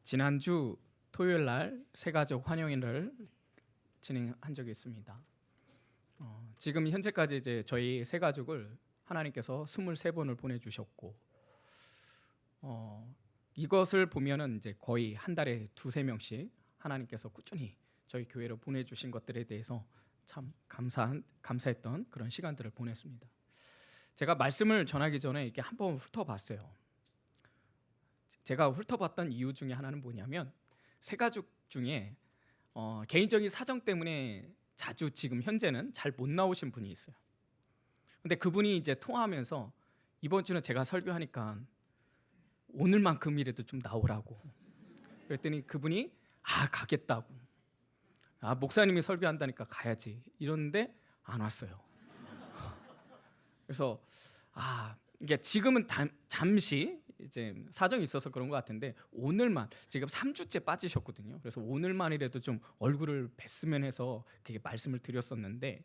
지난주 토요일 날 새가족 환영회를 진행한 적이 있습니다. 지금 현재까지 이제 저희 새가족을 하나님께서 23번을 보내주셨고, 이것을 보면은 이제 거의 한 달에 2-3명씩 하나님께서 꾸준히 저희 교회로 보내주신 것들에 대해서 참 감사했던 그런 시간들을 보냈습니다. 제가 말씀을 전하기 전에 이렇게 한번 훑어봤어요. 제가 훑어봤던 이유 중에 하나는 뭐냐면, 새가족 중에 개인적인 사정 때문에 자주 지금 현재는 잘 못 나오신 분이 있어요. 근데 그분이 이제 통화하면서 이번 주는 제가 설교하니까 오늘만큼이라도 좀 나오라고 그랬더니 그분이 가겠다고, 목사님이 설교한다니까 가야지 이러는데 안 왔어요. 그래서 이게 지금은 잠시 이제 사정이 있어서 그런 것 같은데, 오늘만 지금 3주째 빠지셨거든요. 그래서 오늘만이라도 좀 얼굴을 뵀으면 해서 그렇게 말씀을 드렸었는데,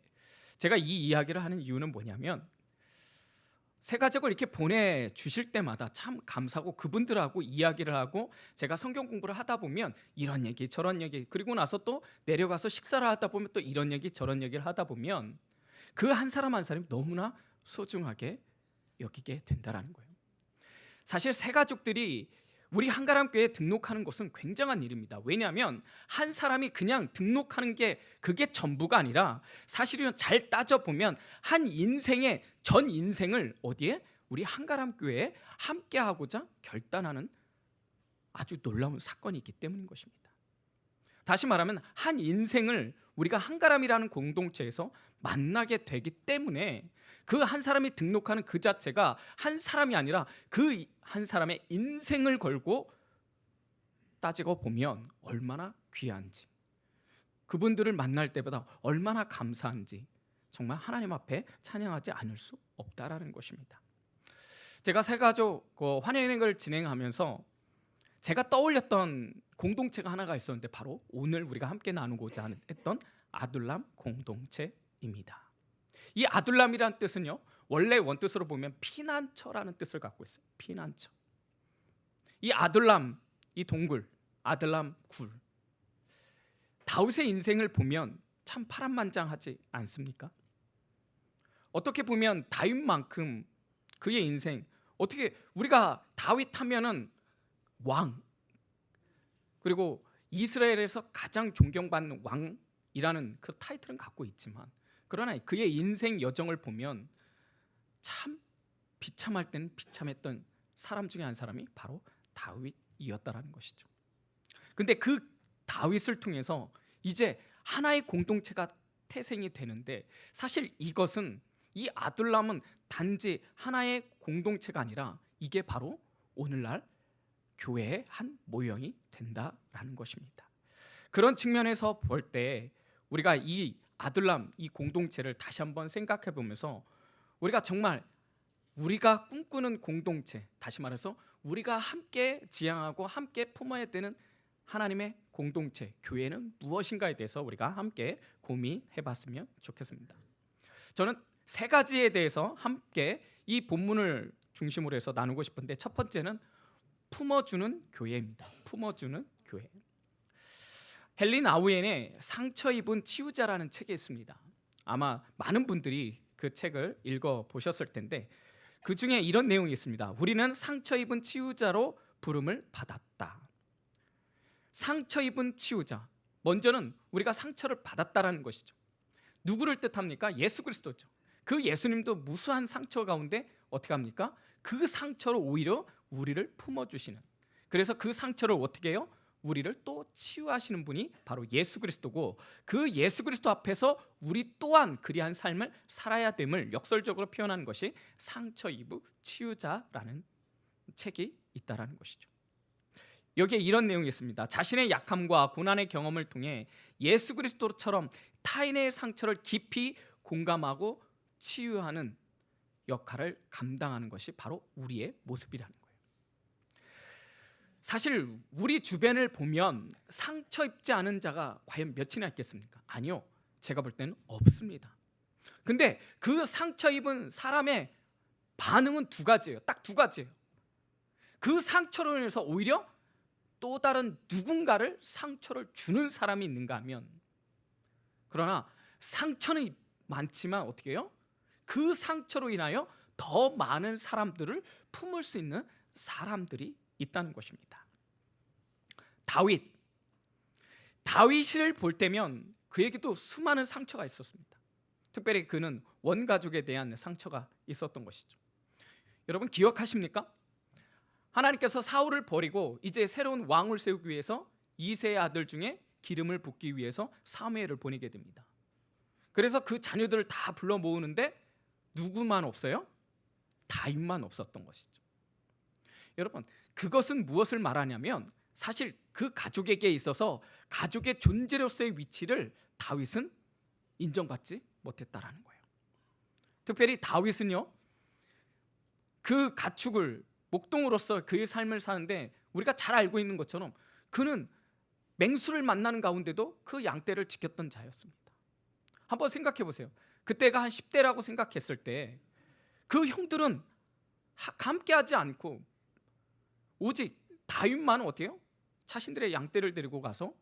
제가 이 이야기를 하는 이유는 뭐냐면, 새가족을 이렇게 보내주실 때마다 참 감사하고, 그분들하고 이야기를 하고 제가 성경 공부를 하다 보면 이런 얘기 저런 얘기, 그리고 나서 또 내려가서 식사를 하다 보면 또 이런 얘기 저런 얘기를 하다 보면 그 한 사람 한 사람이 너무나 소중하게 여기게 된다라는 거예요. 사실 새가족들이 우리 한가람교회에 등록하는 것은 굉장한 일입니다. 왜냐하면 한 사람이 그냥 등록하는 게 그게 전부가 아니라, 사실은 잘 따져보면 한 인생의 전 인생을 어디에? 우리 한가람교회에 함께하고자 결단하는 아주 놀라운 사건이 있기 때문인 것입니다. 다시 말하면 한 인생을 우리가 한가람이라는 공동체에서 만나게 되기 때문에 그 한 사람이 등록하는 그 자체가 한 사람이 아니라 그 한 사람의 인생을 걸고 따지고 보면 얼마나 귀한지, 그분들을 만날 때보다 얼마나 감사한지 정말 하나님 앞에 찬양하지 않을 수 없다라는 것입니다. 제가 새가족 환영회를 진행하면서 제가 떠올렸던 공동체가 하나가 있었는데, 바로 오늘 우리가 함께 나누고자 했던 아둘람 공동체입니다. 이 아둘람이라는 뜻은요, 원래 원뜻으로 보면 피난처라는 뜻을 갖고 있어요. 피난처. 이 아둘람, 이 동굴, 아둘람 굴, 다윗의 인생을 보면 참 파란만장하지 않습니까? 어떻게 보면 다윗만큼 그의 인생, 어떻게 우리가 다윗 하면은 왕, 그리고 이스라엘에서 가장 존경받는 왕이라는 그 타이틀은 갖고 있지만, 그러나 그의 인생 여정을 보면 참 비참할 때는 비참했던 사람 중에 한 사람이 바로 다윗이었다라는 것이죠. 근데 그 다윗을 통해서 이제 하나의 공동체가 태생이 되는데, 사실 이것은, 이 아둘람은 단지 하나의 공동체가 아니라 이게 바로 오늘날 교회의 한 모형이 된다라는 것입니다. 그런 측면에서 볼 때 우리가 이 아둘람, 이 공동체를 다시 한번 생각해 보면서, 우리가 정말 우리가 꿈꾸는 공동체, 다시 말해서 우리가 함께 지향하고 함께 품어야 되는 하나님의 공동체, 교회는 무엇인가에 대해서 우리가 함께 고민해 봤으면 좋겠습니다. 저는 3가지에 대해서 함께 이 본문을 중심으로 해서 나누고 싶은데, 첫 번째는 품어주는 교회입니다. 품어주는 교회. 헬린 아우엔의 상처 입은 치유자라는 책이 있습니다. 아마 많은 분들이 그 책을 읽어보셨을 텐데, 그 중에 이런 내용이 있습니다. 우리는 상처 입은 치유자로 부름을 받았다. 상처 입은 치유자, 먼저는 우리가 상처를 받았다라는 것이죠. 누구를 뜻합니까? 예수 그리스도죠. 그 예수님도 무수한 상처 가운데 어떻게 합니까? 그 상처로 오히려 우리를 품어주시는, 그래서 그 상처를 어떻게 해요? 우리를 또 치유하시는 분이 바로 예수 그리스도고, 그 예수 그리스도 앞에서 우리 또한 그리한 삶을 살아야 됨을 역설적으로 표현한 것이 상처 입은 치유자라는 책이 있다라는 것이죠. 여기에 이런 내용이 있습니다. 자신의 약함과 고난의 경험을 통해 예수 그리스도처럼 타인의 상처를 깊이 공감하고 치유하는 역할을 감당하는 것이 바로 우리의 모습이라는 거예요. 사실 우리 주변을 보면 상처 입지 않은 자가 과연 몇이나 있겠습니까? 아니요, 제가 볼 때는 없습니다. 근데 그 상처 입은 사람의 반응은 2가지예요. 딱 2가지예요. 그 상처로 인해서 오히려 또 다른 누군가를 상처를 주는 사람이 있는가 하면, 그러나 상처는 많지만 어떻게 해요? 그 상처로 인하여 더 많은 사람들을 품을 수 있는 사람들이 있다는 것입니다. 다윗을 볼 때면 그에게도 수많은 상처가 있었습니다. 특별히 그는 원가족에 대한 상처가 있었던 것이죠. 여러분 기억하십니까? 하나님께서 사울을 버리고 이제 새로운 왕을 세우기 위해서 이새의 아들 중에 기름을 붓기 위해서 사무엘을 보내게 됩니다. 그래서 그 자녀들을 다 불러 모으는데 누구만 없어요? 다윗만 없었던 것이죠. 여러분, 그것은 무엇을 말하냐면 사실 그 가족에게 있어서 가족의 존재로서의 위치를 다윗은 인정받지 못했다라는 거예요. 특별히 다윗은요, 그 가축을 목동으로서 그의 삶을 사는데 우리가 잘 알고 있는 것처럼 그는 맹수를 만나는 가운데도 그 양떼를 지켰던 자였습니다. 한번 생각해 보세요. 그때가 한 10대라고 생각했을 때 그 형들은 함께하지 않고 오직 다윗만 어떻게 해요? 자신들의 양떼를 데리고 가서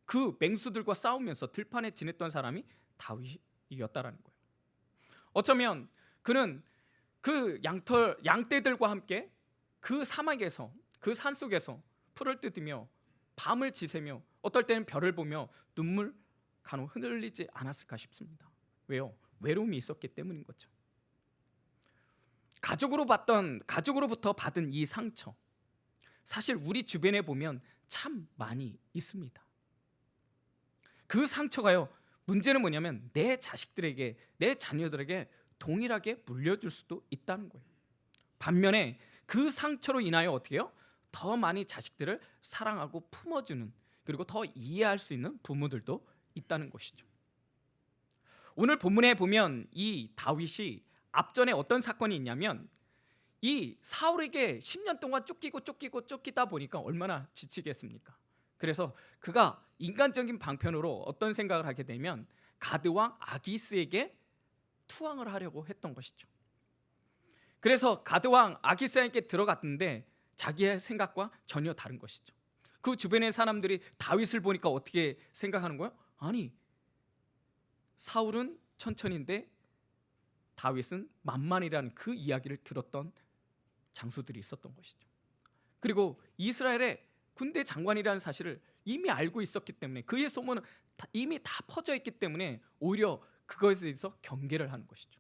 그 맹수들과 싸우면서 들판에 지냈던 사람이 다윗이었다라는 거예요. 어쩌면 그는 그 양떼들과 함께 그 사막에서, 그 산속에서 풀을 뜯으며 밤을 지새며 어떨 때는 별을 보며 눈물 간혹 흘리지 않았을까 싶습니다. 왜요? 외로움이 있었기 때문인 거죠. 가족으로부터 받은 이 상처, 사실 우리 주변에 보면 참 많이 있습니다. 그 상처가요, 문제는 뭐냐면 내 자식들에게, 내 자녀들에게 동일하게 물려줄 수도 있다는 거예요. 반면에 그 상처로 인하여 어떻게 해요? 더 많이 자식들을 사랑하고 품어주는, 그리고 더 이해할 수 있는 부모들도 있다는 것이죠. 오늘 본문에 보면 이 다윗이 앞전에 어떤 사건이 있냐면 이 사울에게 10년 동안 쫓기다 보니까 얼마나 지치겠습니까? 그래서 그가 인간적인 방편으로 어떤 생각을 하게 되면 가드왕 아기스에게 투항을 하려고 했던 것이죠. 그래서 가드왕 아기스에게 들어갔는데 자기의 생각과 전혀 다른 것이죠. 그 주변의 사람들이 다윗을 보니까 어떻게 생각하는 거예요? 아니, 사울은 천천히인데 다윗은 만만이라는 그 이야기를 들었던 장수들이 있었던 것이죠. 그리고 이스라엘의 군대 장관이라는 사실을 이미 알고 있었기 때문에 그의 소문은 이미 다 퍼져 있기 때문에 오히려 그것에 대해서 경계를 하는 것이죠.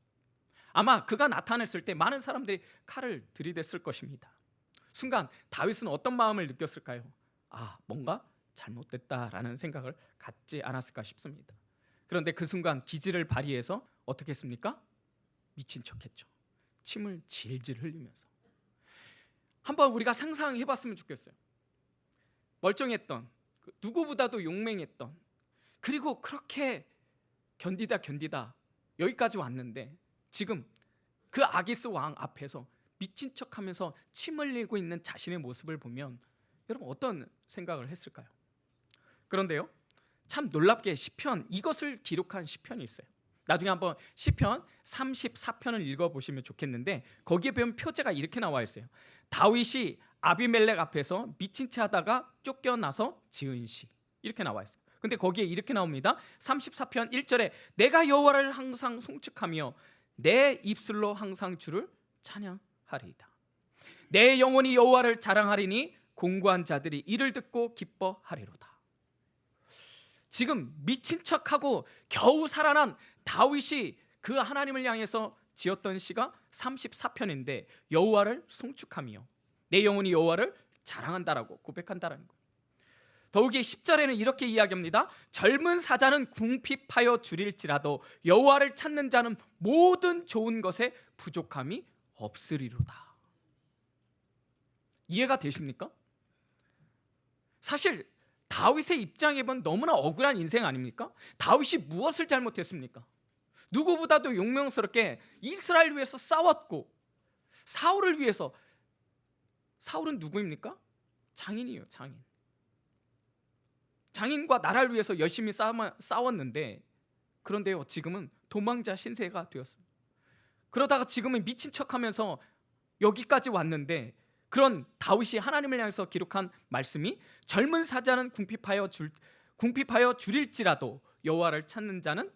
아마 그가 나타났을 때 많은 사람들이 칼을 들이댔을 것입니다. 순간 다윗은 어떤 마음을 느꼈을까요? 뭔가 잘못됐다라는 생각을 갖지 않았을까 싶습니다. 그런데 그 순간 기지를 발휘해서 어떻게 했습니까? 미친 척했죠. 침을 질질 흘리면서. 한번 우리가 상상해봤으면 좋겠어요. 멀쩡했던, 누구보다도 용맹했던, 그리고 그렇게 견디다 여기까지 왔는데 지금 그 아기스 왕 앞에서 미친 척하면서 침 흘리고 있는 자신의 모습을 보면 여러분 어떤 생각을 했을까요? 그런데요, 참 놀랍게 시편, 이것을 기록한 시편이 있어요. 나중에 한번 시편 34편을 읽어보시면 좋겠는데 거기에 보면 표제가 이렇게 나와 있어요. 다윗이 아비멜렉 앞에서 미친 채 하다가 쫓겨나서 지은 시, 이렇게 나와 있어요. 근데 거기에 이렇게 나옵니다. 34편 1절에 내가 여호와를 항상 송축하며 내 입술로 항상 주를 찬양하리이다. 내 영혼이 여호와를 자랑하리니 공고한 자들이 이를 듣고 기뻐하리로다. 지금 미친 척하고 겨우 살아난 다윗이 그 하나님을 향해서 지었던 시가 34편인데 여호와를 송축하며 내 영혼이 여호와를 자랑한다라고 고백한다라는 거예요. 더욱이 10절에는 이렇게 이야기합니다. 젊은 사자는 궁핍하여 줄일지라도 여호와를 찾는 자는 모든 좋은 것에 부족함이 없으리로다. 이해가 되십니까? 사실 다윗의 입장에 보면 너무나 억울한 인생 아닙니까? 다윗이 무엇을 잘못했습니까? 누구보다도 용맹스럽게 이스라엘 위해서 싸웠고 사울을 위해서, 사울은 누구입니까? 장인이에요. 장인과 나라를 위해서 열심히 싸웠는데 그런데요, 지금은 도망자 신세가 되었습니다. 그러다가 지금은 미친 척하면서 여기까지 왔는데 그런 다윗이 하나님을 향해서 기록한 말씀이 젊은 사자는 궁핍하여 줄일지라도 여호와를 찾는 자는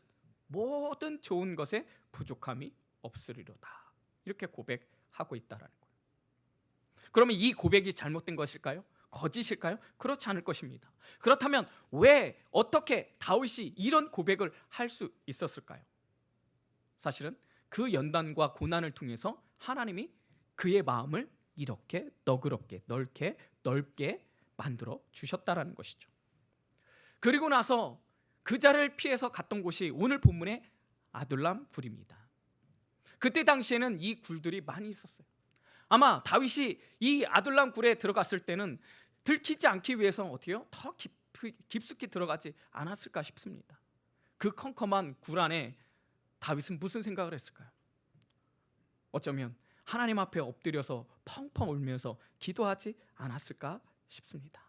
모든 좋은 것에 부족함이 없으리로다. 이렇게 고백하고 있다라는 거예요. 그러면 이 고백이 잘못된 것일까요? 거짓일까요? 그렇지 않을 것입니다. 그렇다면 왜 어떻게 다윗이 이런 고백을 할 수 있었을까요? 사실은 그 연단과 고난을 통해서 하나님이 그의 마음을 이렇게 너그럽게 넓게 만들어 주셨다라는 것이죠. 그리고 나서 그 자를 피해서 갔던 곳이 오늘 본문의 아둘람 굴입니다. 그때 당시에는 이 굴들이 많이 있었어요. 아마 다윗이 이 아둘람 굴에 들어갔을 때는 들키지 않기 위해서 어떻게요? 더 깊숙이 들어가지 않았을까 싶습니다. 그 컴컴한 굴 안에 다윗은 무슨 생각을 했을까요? 어쩌면 하나님 앞에 엎드려서 펑펑 울면서 기도하지 않았을까 싶습니다.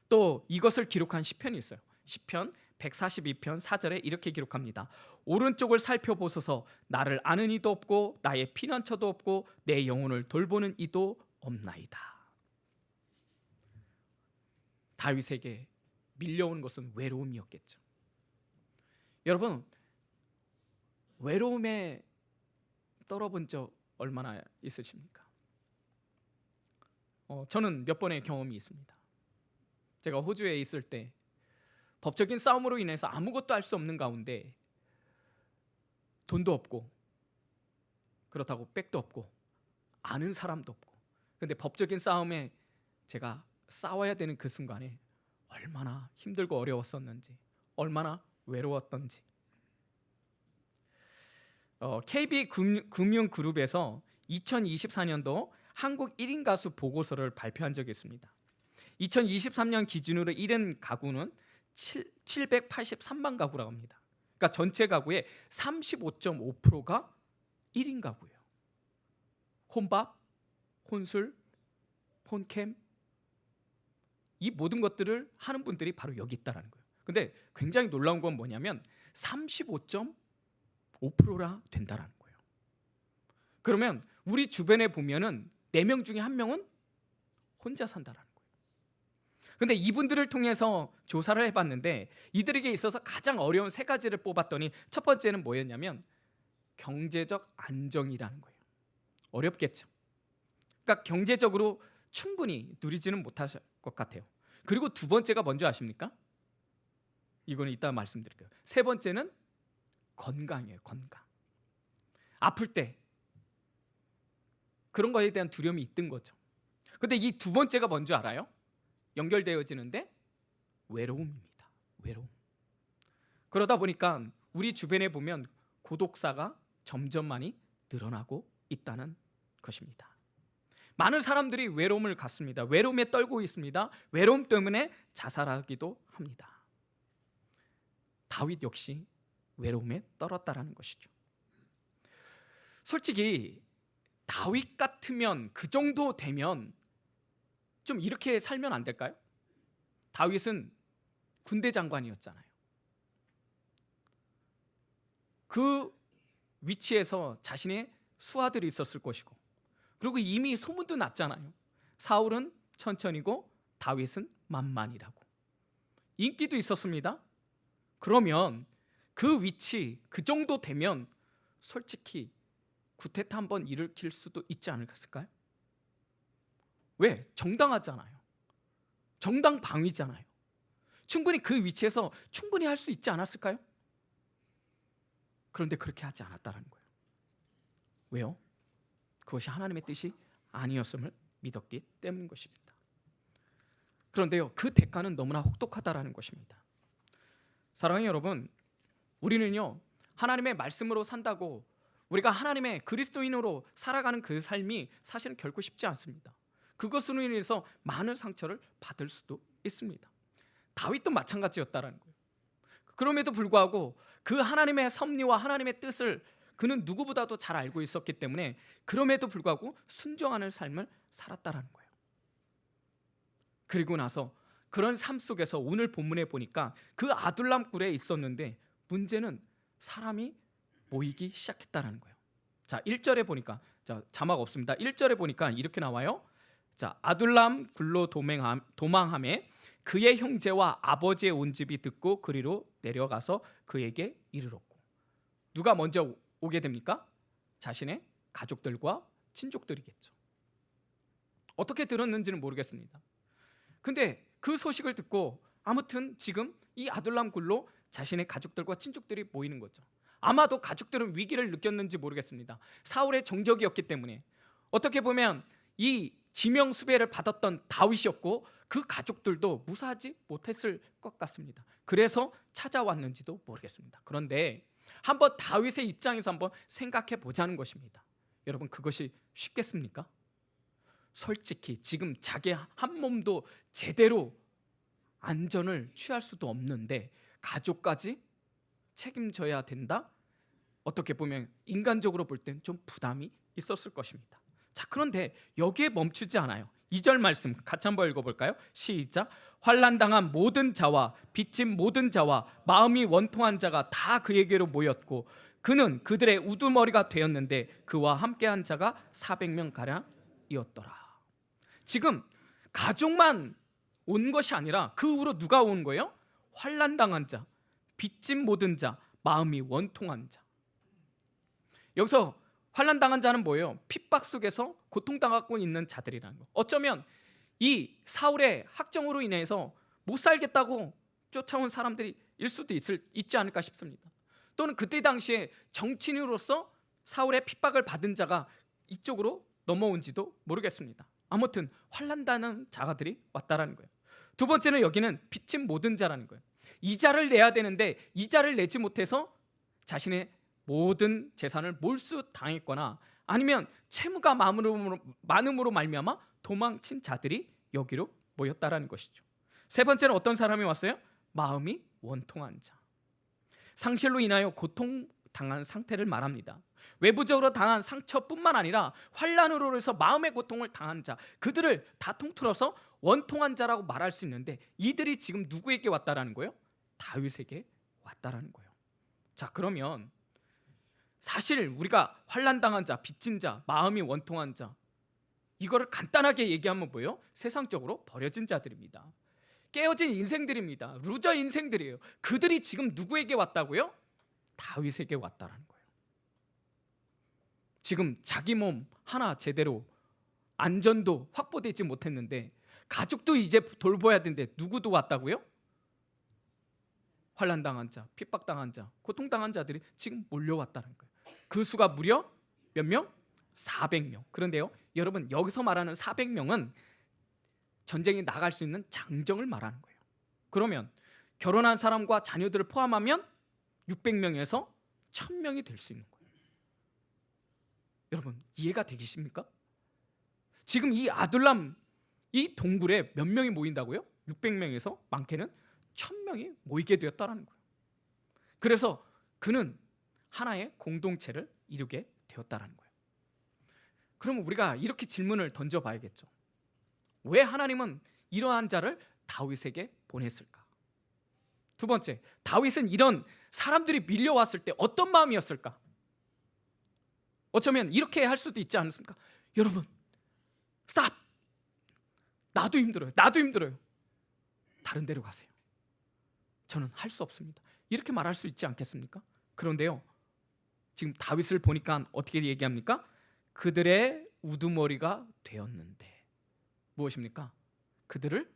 또 이것을 기록한 시편이 있어요. 시편 142편 4절에 이렇게 기록합니다. 오른쪽을 살펴보소서. 나를 아는 이도 없고 나의 피난처도 없고 내 영혼을 돌보는 이도 없나이다. 다윗에게 밀려온 것은 외로움이었겠죠. 여러분, 외로움에 떨어본 적 얼마나 있으십니까? 저는 몇 번의 경험이 있습니다. 제가 호주에 있을 때 법적인 싸움으로 인해서 아무것도 할 수 없는 가운데 돈도 없고 그렇다고 백도 없고 아는 사람도 없고, 근데 법적인 싸움에 제가 싸워야 되는 그 순간에 얼마나 힘들고 어려웠었는지, 얼마나 외로웠던지. KB금융그룹에서 2024년도 한국 1인 가수 보고서를 발표한 적이 있습니다. 2023년 기준으로 1인 가구는 783만 가구라고 합니다. 그러니까 전체 가구의 35.5%가 1인 가구예요. 혼밥, 혼술, 혼캠, 이 모든 것들을 하는 분들이 바로 여기 있다라는 거예요. 근데 굉장히 놀라운 건 뭐냐면 35.5%나 된다라는 거예요. 그러면 우리 주변에 보면은 4명 중에 1명은 혼자 산다라는 거예요. 근데 이분들을 통해서 조사를 해봤는데 이들에게 있어서 가장 어려운 3가지를 뽑았더니 첫 번째는 뭐였냐면 경제적 안정이라는 거예요. 어렵겠죠. 그러니까 경제적으로 충분히 누리지는 못할 것 같아요. 그리고 두 번째가 뭔지 아십니까? 이거는 이따 말씀드릴게요. 세 번째는 건강이에요. 건강. 아플 때 그런 거에 대한 두려움이 있던 거죠. 근데 이 두 번째가 뭔지 알아요? 연결되어지는데 외로움입니다. 외로움. 그러다 보니까 우리 주변에 보면 고독사가 점점 많이 늘어나고 있다는 것입니다. 많은 사람들이 외로움을 갖습니다. 외로움에 떨고 있습니다. 외로움 때문에 자살하기도 합니다. 다윗 역시 외로움에 떨었다라는 것이죠. 솔직히 다윗 같으면, 그 정도 되면 좀 이렇게 살면 안 될까요? 다윗은 군대 장관이었잖아요. 그 위치에서 자신의 수하들이 있었을 것이고, 그리고 이미 소문도 났잖아요. 사울은 천천히고 다윗은 만만이라고. 인기도 있었습니다. 그러면 그 위치, 그 정도 되면 솔직히 구태타 한번 일으킬 수도 있지 않을까요? 왜? 정당하잖아요. 정당 방위잖아요. 충분히 그 위치에서 충분히 할 수 있지 않았을까요? 그런데 그렇게 하지 않았다는 거예요. 왜요? 그것이 하나님의 뜻이 아니었음을 믿었기 때문인 것입니다. 그런데요, 그 대가는 너무나 혹독하다라는 것입니다. 사랑하는 여러분, 우리는요, 하나님의 말씀으로 산다고 우리가 하나님의 그리스도인으로 살아가는 그 삶이 사실은 결코 쉽지 않습니다. 그것으로 인해서 많은 상처를 받을 수도 있습니다. 다윗도 마찬가지였다라는 거예요. 그럼에도 불구하고 그 하나님의 섭리와 하나님의 뜻을 그는 누구보다도 잘 알고 있었기 때문에 그럼에도 불구하고 순종하는 삶을 살았다라는 거예요. 그리고 나서 그런 삶 속에서 오늘 본문에 보니까 그 아둘람 굴에 있었는데 문제는 사람이 모이기 시작했다라는 거예요. 자, 1절에 보니까 자, 자막 없습니다. 1절에 보니까 이렇게 나와요. 자, 아둘람 굴로 도망함에 그의 형제와 아버지의 온 집이 듣고 그리로 내려가서 그에게 이르렀고. 누가 먼저 오게 됩니까? 자신의 가족들과 친족들이겠죠. 어떻게 들었는지는 모르겠습니다. 근데 그 소식을 듣고 아무튼 지금 이 아둘람 굴로 자신의 가족들과 친족들이 모이는 거죠. 아마도 가족들은 위기를 느꼈는지 모르겠습니다. 사울의 정적이었기 때문에. 어떻게 보면 이 지명 수배를 받았던 다윗이었고 그 가족들도 무사하지 못했을 것 같습니다. 그래서 찾아왔는지도 모르겠습니다. 그런데 한번 다윗의 입장에서 한번 생각해 보자는 것입니다. 여러분, 그것이 쉽겠습니까? 솔직히 지금 자기 한 몸도 제대로 안전을 취할 수도 없는데 가족까지 책임져야 된다? 어떻게 보면 인간적으로 볼 땐 좀 부담이 있었을 것입니다. 자, 그런데 여기에 멈추지 않아요. 2절 말씀 같이 한번 읽어볼까요? 시작. 환난당한 모든 자와 빚진 모든 자와 마음이 원통한 자가 다 그에게로 모였고 그는 그들의 우두머리가 되었는데 그와 함께한 자가 400명가량이었더라. 지금 가족만 온 것이 아니라 그 후로 누가 온 거예요? 환난당한 자, 빚진 모든 자, 마음이 원통한 자. 여기서 환난당한 자는 뭐예요? 핍박 속에서 고통당하고 있는 자들이라는 거. 어쩌면 이 사울의 학정으로 인해서 못 살겠다고 쫓아온 사람들이 일 수도 있지 않을까 싶습니다. 또는 그때 당시에 정치인으로서 사울의 핍박을 받은 자가 이쪽으로 넘어온지도 모르겠습니다. 아무튼 환난당한 자가들이 왔다라는 거예요. 두 번째는 여기는 빚진 모든 자라는 거예요. 이자를 내야 되는데 이자를 내지 못해서 자신의 모든 재산을 몰수당했거나 아니면 채무가 많음으로 말미암아 도망친 자들이 여기로 모였다라는 것이죠. 세 번째는 어떤 사람이 왔어요? 마음이 원통한 자. 상실로 인하여 고통당한 상태를 말합니다. 외부적으로 당한 상처뿐만 아니라 환난으로 해서 마음의 고통을 당한 자, 그들을 다 통틀어서 원통한 자라고 말할 수 있는데 이들이 지금 누구에게 왔다라는 거예요? 다윗에게 왔다라는 거예요. 자, 그러면 사실 우리가 환난당한 자, 빚진 자, 마음이 원통한 자, 이거를 간단하게 얘기하면 뭐예요? 세상적으로 버려진 자들입니다. 깨어진 인생들입니다. 루저 인생들이에요. 그들이 지금 누구에게 왔다고요? 다윗에게 왔다라는 거예요. 지금 자기 몸 하나 제대로 안전도 확보되지 못했는데 가족도 이제 돌봐야 되는데 누구도 왔다고요? 환난당한 자, 핍박당한 자, 고통당한 자들이 지금 몰려왔다는 거예요. 그 수가 무려 몇 명? 400명. 그런데요, 여러분, 여기서 말하는 400명은 전쟁에 나갈 수 있는 장정을 말하는 거예요. 그러면 결혼한 사람과 자녀들을 포함하면 600명에서 1000명이 될 수 있는 거예요. 여러분, 이해가 되십니까? 지금 이 아둘람 이 동굴에 몇 명이 모인다고요? 600명에서 많게는 1000명이 모이게 되었다는 거예요. 그래서 그는 하나의 공동체를 이루게 되었다는 거예요. 그러면 우리가 이렇게 질문을 던져봐야겠죠. 왜 하나님은 이러한 자를 다윗에게 보냈을까? 두 번째, 다윗은 이런 사람들이 밀려왔을 때 어떤 마음이었을까? 어쩌면 이렇게 할 수도 있지 않습니까? 여러분, 스탑! 나도 힘들어요. 다른 데로 가세요. 저는 할 수 없습니다. 이렇게 말할 수 있지 않겠습니까? 그런데요, 지금 다윗을 보니까 어떻게 얘기합니까? 그들의 우두머리가 되었는데 무엇입니까? 그들을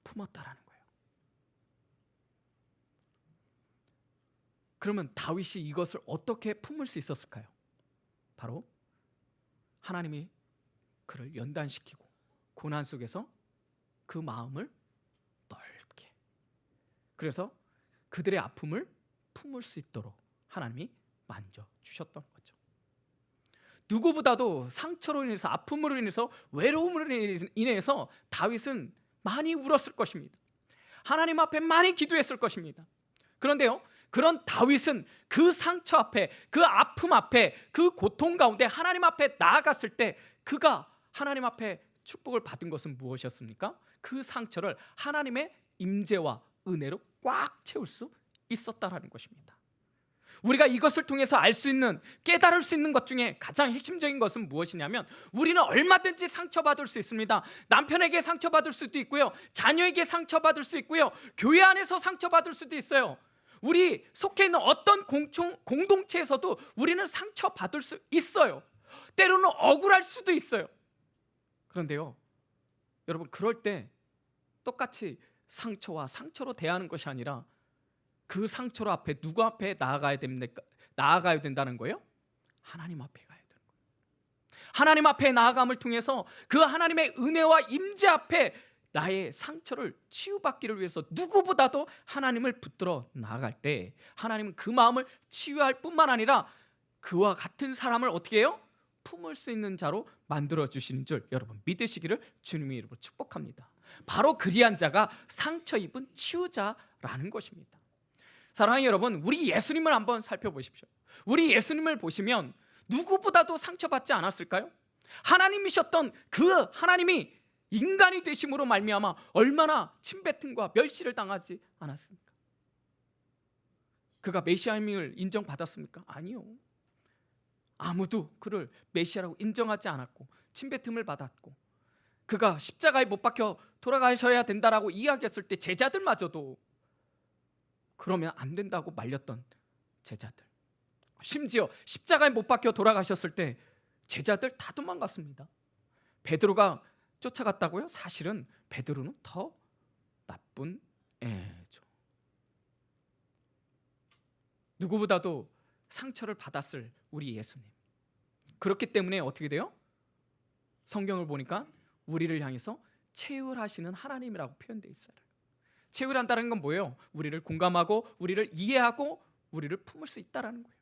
품었다라는 거예요. 그러면 다윗이 이것을 어떻게 품을 수 있었을까요? 바로 하나님이 그를 연단시키고 고난 속에서 그 마음을 넓게, 그래서 그들의 아픔을 품을 수 있도록 하나님이 만져주셨던 거죠. 누구보다도 상처로 인해서, 아픔으로 인해서, 외로움으로 인해서 다윗은 많이 울었을 것입니다. 하나님 앞에 많이 기도했을 것입니다. 그런데요, 그런 다윗은 그 상처 앞에, 그 아픔 앞에, 그 고통 가운데 하나님 앞에 나아갔을 때 그가 하나님 앞에 축복을 받은 것은 무엇이었습니까? 그 상처를 하나님의 임재와 은혜로 꽉 채울 수 있었다라는 것입니다. 우리가 이것을 통해서 알 수 있는, 깨달을 수 있는 것 중에 가장 핵심적인 것은 무엇이냐면 우리는 얼마든지 상처받을 수 있습니다. 남편에게 상처받을 수도 있고요, 자녀에게 상처받을 수 있고요, 교회 안에서 상처받을 수도 있어요. 우리 속해 있는 어떤 공동체에서도 우리는 상처받을 수 있어요. 때로는 억울할 수도 있어요. 그런데요, 여러분, 그럴 때 똑같이 상처와 상처로 대하는 것이 아니라 그 상처로 앞에 누구 앞에 나아가야 된다는 거예요? 하나님 앞에 가야 되는 거예요. 하나님 앞에 나아감을 통해서 그 하나님의 은혜와 임재 앞에 나의 상처를 치유받기를 위해서 누구보다도 하나님을 붙들어 나아갈 때 하나님은 그 마음을 치유할 뿐만 아니라 그와 같은 사람을 어떻게 해요? 품을 수 있는 자로 만들어 주시는 줄 여러분 믿으시기를 주님의 이름으로 축복합니다. 바로 그리한 자가 상처 입은 치유자라는 것입니다. 사랑하는 여러분, 우리 예수님을 한번 살펴보십시오. 우리 예수님을 보시면 누구보다도 상처받지 않았을까요? 하나님이셨던 그 하나님이 인간이 되심으로 말미암아 얼마나 침뱉음과 멸시를 당하지 않았습니까? 그가 메시아임을 인정받았습니까? 아니요. 아무도 그를 메시아라고 인정하지 않았고 침뱉음을 받았고, 그가 십자가에 못 박혀 돌아가셔야 된다라고 이야기했을 때 제자들마저도 그러면 안 된다고 말렸던 제자들, 심지어 십자가에 못 박혀 돌아가셨을 때 제자들 다 도망갔습니다. 베드로가 쫓아갔다고요? 사실은 베드로는 더 나쁜 애죠. 누구보다도 상처를 받았을 우리 예수님. 그렇기 때문에 어떻게 돼요? 성경을 보니까 우리를 향해서 체휼하시는 하나님이라고 표현되어 있어요. 체휼한다는 건 뭐예요? 우리를 공감하고 우리를 이해하고 우리를 품을 수 있다는 거예요.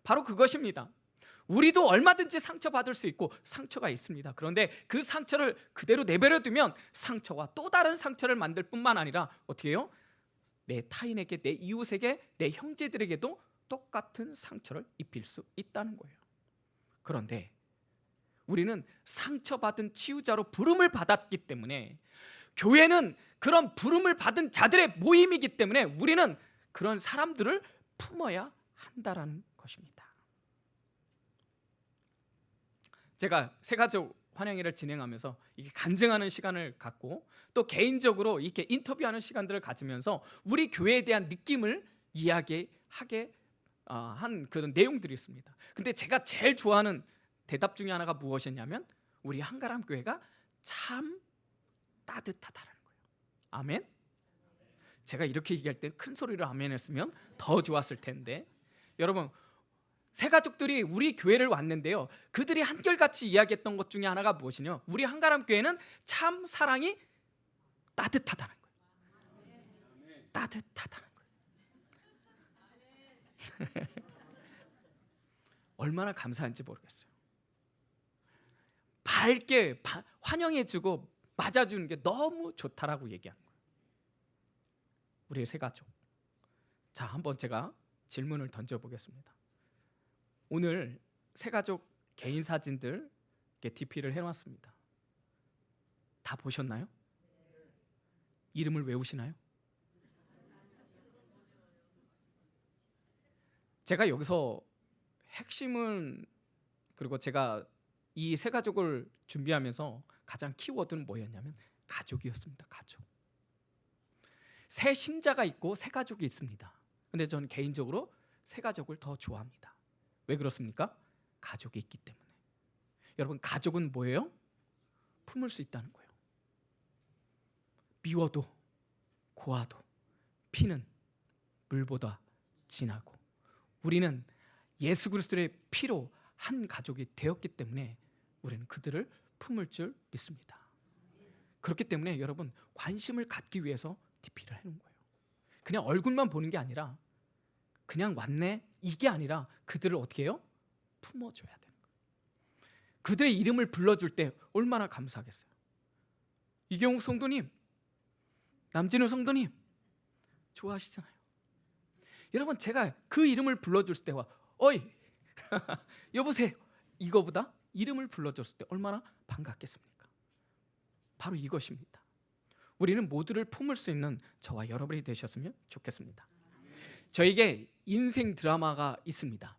바로 그것입니다. 우리도 얼마든지 상처받을 수 있고 상처가 있습니다. 그런데 그 상처를 그대로 내버려 두면 상처와 또 다른 상처를 만들 뿐만 아니라 어떻게 해요? 내 타인에게, 내 이웃에게, 내 형제들에게도 똑같은 상처를 입힐 수 있다는 거예요. 그런데 우리는 상처받은 치유자로 부름을 받았기 때문에, 교회는 그런 부름을 받은 자들의 모임이기 때문에 우리는 그런 사람들을 품어야 한다라는 것입니다. 제가 새가족 환영회를 진행하면서 이게 간증하는 시간을 갖고 또 개인적으로 이렇게 인터뷰하는 시간들을 가지면서 우리 교회에 대한 느낌을 이야기하게 한 그런 내용들이 있습니다. 근데 제가 제일 좋아하는 대답 중에 하나가 무엇이었냐면 우리 한가람 교회가 참 따뜻하다는 거예요. 아멘? 제가 이렇게 얘기할 때 큰 소리로 아멘 했으면 더 좋았을 텐데, 여러분, 새 가족들이 우리 교회를 왔는데요, 그들이 한결같이 이야기했던 것 중에 하나가 무엇이냐, 우리 한가람 교회는 참 사랑이 따뜻하다는 거예요. 따뜻하다는 거예요. 얼마나 감사한지 모르겠어요. 밝게 환영해주고 맞아주는 게 너무 좋다라고 얘기한 거예요. 우리의 새 가족. 자, 한번 제가 질문을 던져보겠습니다. 오늘 새 가족 개인 사진들 DP를 해놨습니다. 다 보셨나요? 이름을 외우시나요? 제가 여기서 핵심은, 그리고 제가 이 새 가족을 준비하면서 가장 키워드는 뭐였냐면 가족이었습니다. 가족. 새 신자가 있고 새 가족이 있습니다. 근데 저는 개인적으로 새 가족을 더 좋아합니다. 왜 그렇습니까? 가족이 있기 때문에. 여러분, 가족은 뭐예요? 품을 수 있다는 거예요. 미워도 고와도 피는 물보다 진하고, 우리는 예수 그리스도의 피로 한 가족이 되었기 때문에 우리는 그들을 품을 줄 믿습니다. 그렇기 때문에 여러분, 관심을 갖기 위해서 DP를 해놓은 거예요. 그냥 얼굴만 보는 게 아니라 그냥 왔네 이게 아니라 그들을 어떻게 해요? 품어줘야 되는 거예요. 그들의 이름을 불러줄 때 얼마나 감사하겠어요. 이경욱 성도님, 남진우 성도님 좋아하시잖아요. 여러분, 제가 그 이름을 불러줄 때와 어이 여보세요 이거보다 이름을 불러줬을 때 얼마나 반갑겠습니까? 바로 이것입니다. 우리는 모두를 품을 수 있는 저와 여러분이 되셨으면 좋겠습니다. 저에게 인생 드라마가 있습니다.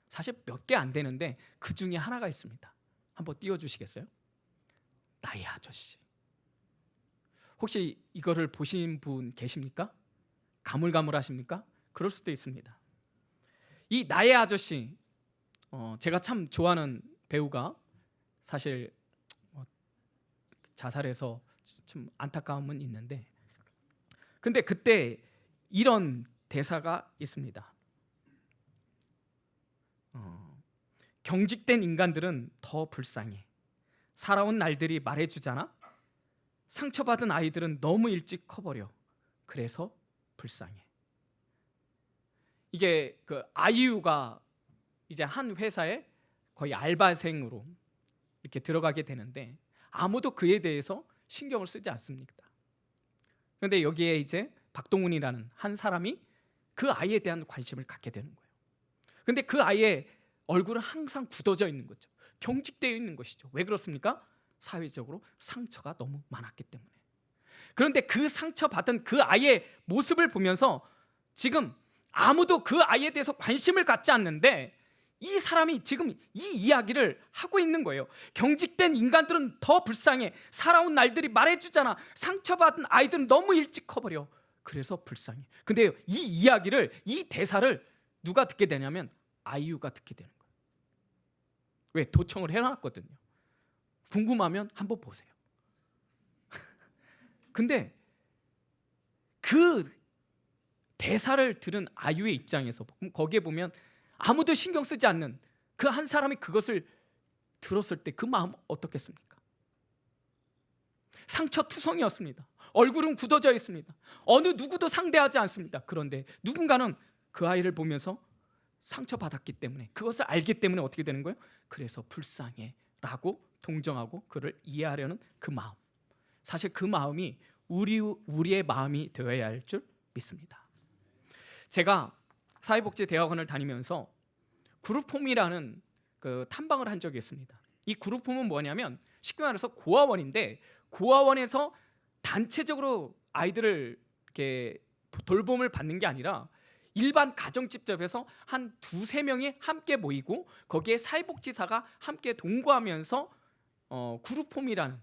사실 몇 개 안 되는데 그 중에 하나가 있습니다. 한번 띄워주시겠어요? 나의 아저씨. 혹시 이거를 보신 분 계십니까? 가물가물하십니까? 그럴 수도 있습니다. 이 나의 아저씨, 제가 참 좋아하는 배우가 사실 자살해서 좀 안타까움은 있는데, 근데 그때 이런 대사가 있습니다. 경직된 인간들은 더 불쌍해. 살아온 날들이 말해주잖아. 상처받은 아이들은 너무 일찍 커버려. 그래서 불쌍해. 이게 그 아이유가 이제 한 회사에 거의 알바생으로 이렇게 들어가게 되는데 아무도 그에 대해서 신경을 쓰지 않습니다. 그런데 여기에 이제 박동훈이라는 한 사람이 그 아이에 대한 관심을 갖게 되는 거예요. 근데 그 아이의 얼굴은 항상 굳어져 있는 거죠. 경직되어 있는 것이죠. 왜 그렇습니까? 사회적으로 상처가 너무 많았기 때문에. 그런데 그 상처받은 그 아이의 모습을 보면서 지금 아무도 그 아이에 대해서 관심을 갖지 않는데 이 사람이 지금 이 이야기를 하고 있는 거예요. 경직된 인간들은 더 불쌍해. 살아온 날들이 말해주잖아. 상처받은 아이들은 너무 일찍 커버려. 그래서 불쌍해. 근데 이 이야기를, 이 대사를 누가 듣게 되냐면 아이유가 듣게 되는 거예요. 왜? 도청을 해놨거든요. 궁금하면 한번 보세요. 근데 그 대사를 들은 아이유의 입장에서 거기에 보면 아무도 신경 쓰지 않는 그 한 사람이 그것을 들었을 때 그 마음 어떻겠습니까? 상처투성이었습니다. 얼굴은 굳어져 있습니다. 어느 누구도 상대하지 않습니다. 그런데 누군가는 그 아이를 보면서 상처받았기 때문에, 그것을 알기 때문에 어떻게 되는 거예요? 그래서 불쌍해 라고 동정하고 그를 이해하려는 그 마음, 사실 그 마음이 우리의 마음이 되어야 할 줄 믿습니다. 제가 사회복지대학원을 다니면서 그룹홈이라는 그 탐방을 한 적이 있습니다. 이 그룹홈은 뭐냐면 쉽게 말해서 고아원인데, 고아원에서 단체적으로 아이들을 이렇게 돌봄을 받는 게 아니라 일반 가정집에서 한 두세 명이 함께 모이고 거기에 사회복지사가 함께 동거하면서 그룹홈이라는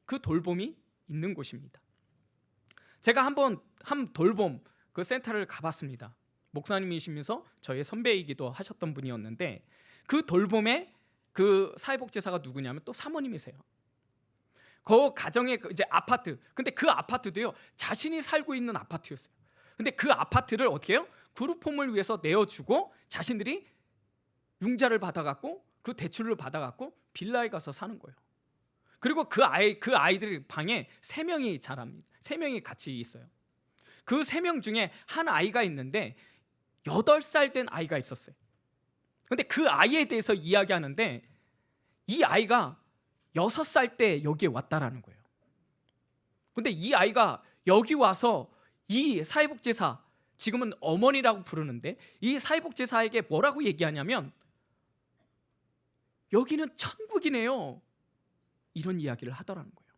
그 돌봄이 있는 곳입니다. 제가 한번 한 돌봄 그 센터를 가봤습니다. 목사님이시면서 저의 선배이기도 하셨던 분이었는데, 그 돌봄에 그 사회복지사가 누구냐면 또 사모님이세요. 그 가정의 이제 아파트, 근데 그 아파트도요 자신이 살고 있는 아파트였어요. 근데 그 아파트를 어떻게 해요? 그룹홈을 위해서 내어주고 자신들이 융자를 받아갖고 그 대출을 받아갖고 빌라에 가서 사는 거예요. 그리고 그 아이들 방에 3명이 자랍니다. 3명이 같이 있어요. 그 3명 중에 한 아이가 있는데 8살 된 아이가 있었어요. 근데 그 아이에 대해서 이야기하는데 이 아이가 6살 때 여기에 왔다라는 거예요. 근데 이 아이가 여기 와서 이 사회복지사, 지금은 어머니라고 부르는데 이 사회복지사에게 뭐라고 얘기하냐면 여기는 천국이네요, 이런 이야기를 하더라는 거예요.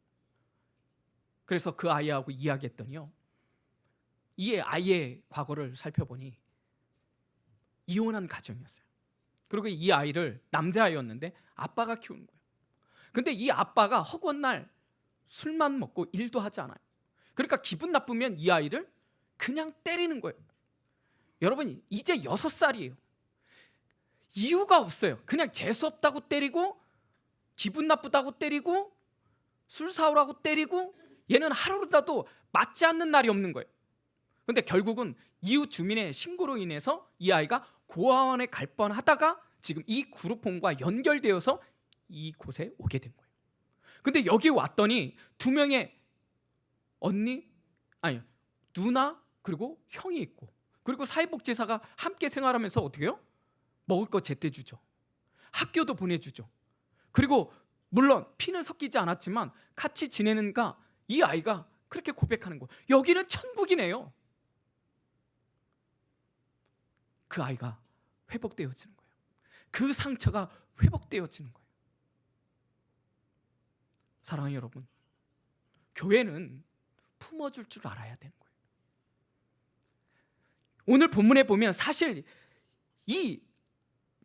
그래서 그 아이하고 이야기했더니요, 이 아이의 과거를 살펴보니 이혼한 가정이었어요. 그리고 이 아이를 남자아이였는데 아빠가 키우는 거예요. 근데 이 아빠가 허구한 날 술만 먹고 일도 하지 않아요. 그러니까 기분 나쁘면 이 아이를 그냥 때리는 거예요. 여러분, 이제 6살이에요. 이유가 없어요. 그냥 재수없다고 때리고, 기분 나쁘다고 때리고, 술 사오라고 때리고, 얘는 하루라도 맞지 않는 날이 없는 거예요. 근데 결국은 이웃 주민의 신고로 인해서 이 아이가 고아원에 갈 뻔하다가 지금 이 그룹홈과 연결되어서 이곳에 오게 된 거예요. 근데 여기 왔더니 2명의 누나 그리고 형이 있고, 그리고 사회복지사가 함께 생활하면서 어떻게 해요? 먹을 거 제때 주죠. 학교도 보내주죠. 그리고 물론 피는 섞이지 않았지만 같이 지내는가 이 아이가 그렇게 고백하는 거예요. 여기는 천국이네요. 그 아이가 회복되어지는 거예요. 그 상처가 회복되어지는 거예요. 사랑하는 여러분, 교회는 품어줄 줄 알아야 되는 거예요. 오늘 본문에 보면 사실 이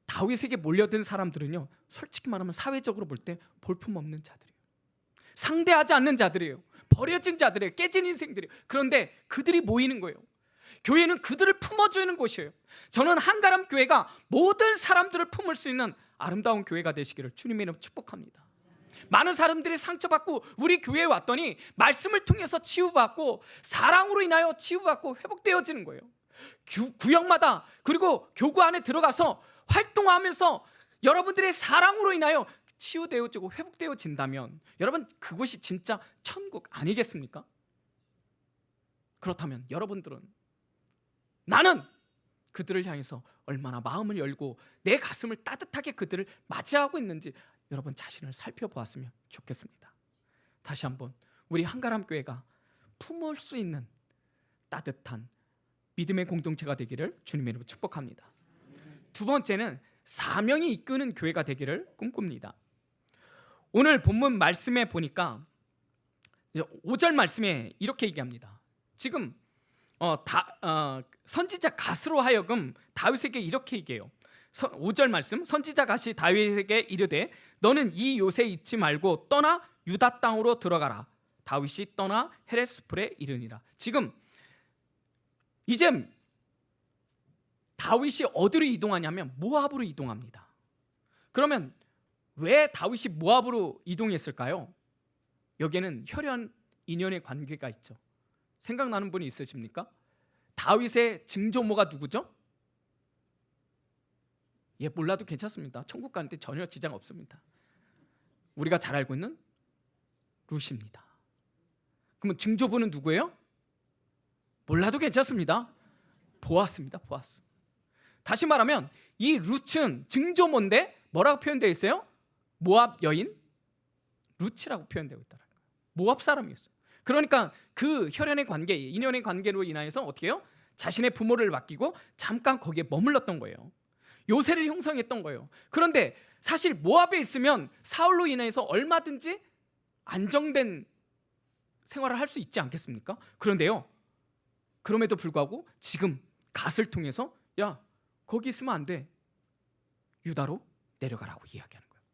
다윗에게 몰려든 사람들은요, 솔직히 말하면 사회적으로 볼 때 볼품없는 자들이에요. 상대하지 않는 자들이에요. 버려진 자들이에요. 깨진 인생들이에요. 그런데 그들이 모이는 거예요. 교회는 그들을 품어주는 곳이에요. 저는 한가람 교회가 모든 사람들을 품을 수 있는 아름다운 교회가 되시기를 주님의 이름으로 축복합니다. 많은 사람들이 상처받고 우리 교회에 왔더니 말씀을 통해서 치유받고 사랑으로 인하여 치유받고 회복되어지는 거예요. 구역마다 그리고 교구 안에 들어가서 활동하면서 여러분들의 사랑으로 인하여 치유되어지고 회복되어진다면 여러분, 그것이 진짜 천국 아니겠습니까? 그렇다면 여러분들은, 나는 그들을 향해서 얼마나 마음을 열고 내 가슴을 따뜻하게 그들을 맞이하고 있는지 여러분 자신을 살펴보았으면 좋겠습니다. 다시 한번 우리 한가람 교회가 품을 수 있는 따뜻한 믿음의 공동체가 되기를 주님의 이름으로 축복합니다. 두 번째는 사명이 이끄는 교회가 되기를 꿈꿉니다. 오늘 본문 말씀에 보니까 5절 말씀에 이렇게 얘기합니다. 지금 선지자 갓으로 하여금 다윗에게 이렇게 얘기해요. 5절 말씀, 선지자 갓이 다윗에게 이르되 너는 이 요새 있지 말고 떠나 유다 땅으로 들어가라. 다윗이 떠나 헤레스풀에 이르니라. 지금 이제 다윗이 어디로 이동하냐면 모압으로 이동합니다. 그러면 왜 다윗이 모압으로 이동했을까요? 여기에는 혈연 인연의 관계가 있죠. 생각나는 분이 있으십니까? 다윗의 증조모가 누구죠? 예, 몰라도 괜찮습니다. 천국 가는데 전혀 지장 없습니다. 우리가 잘 알고 있는 룻입니다. 그러면 증조부는 누구예요? 몰라도 괜찮습니다. 보아스입니다. 보아스. 다시 말하면 이 룻은 증조모인데 뭐라고 표현되어 있어요? 모압 여인 룻이라고 표현되어 있다는 거예요. 모압 사람이었어요. 그러니까 그 혈연의 관계, 인연의 관계로 인하여서 어떻게 해요? 자신의 부모를 맡기고 잠깐 거기에 머물렀던 거예요. 요새를 형성했던 거예요. 그런데 사실 모압에 있으면 사울로 인해서 얼마든지 안정된 생활을 할 수 있지 않겠습니까? 그런데요, 그럼에도 불구하고 지금 갓을 통해서 야, 거기 있으면 안 돼. 유다로 내려가라고 이야기하는 거예요.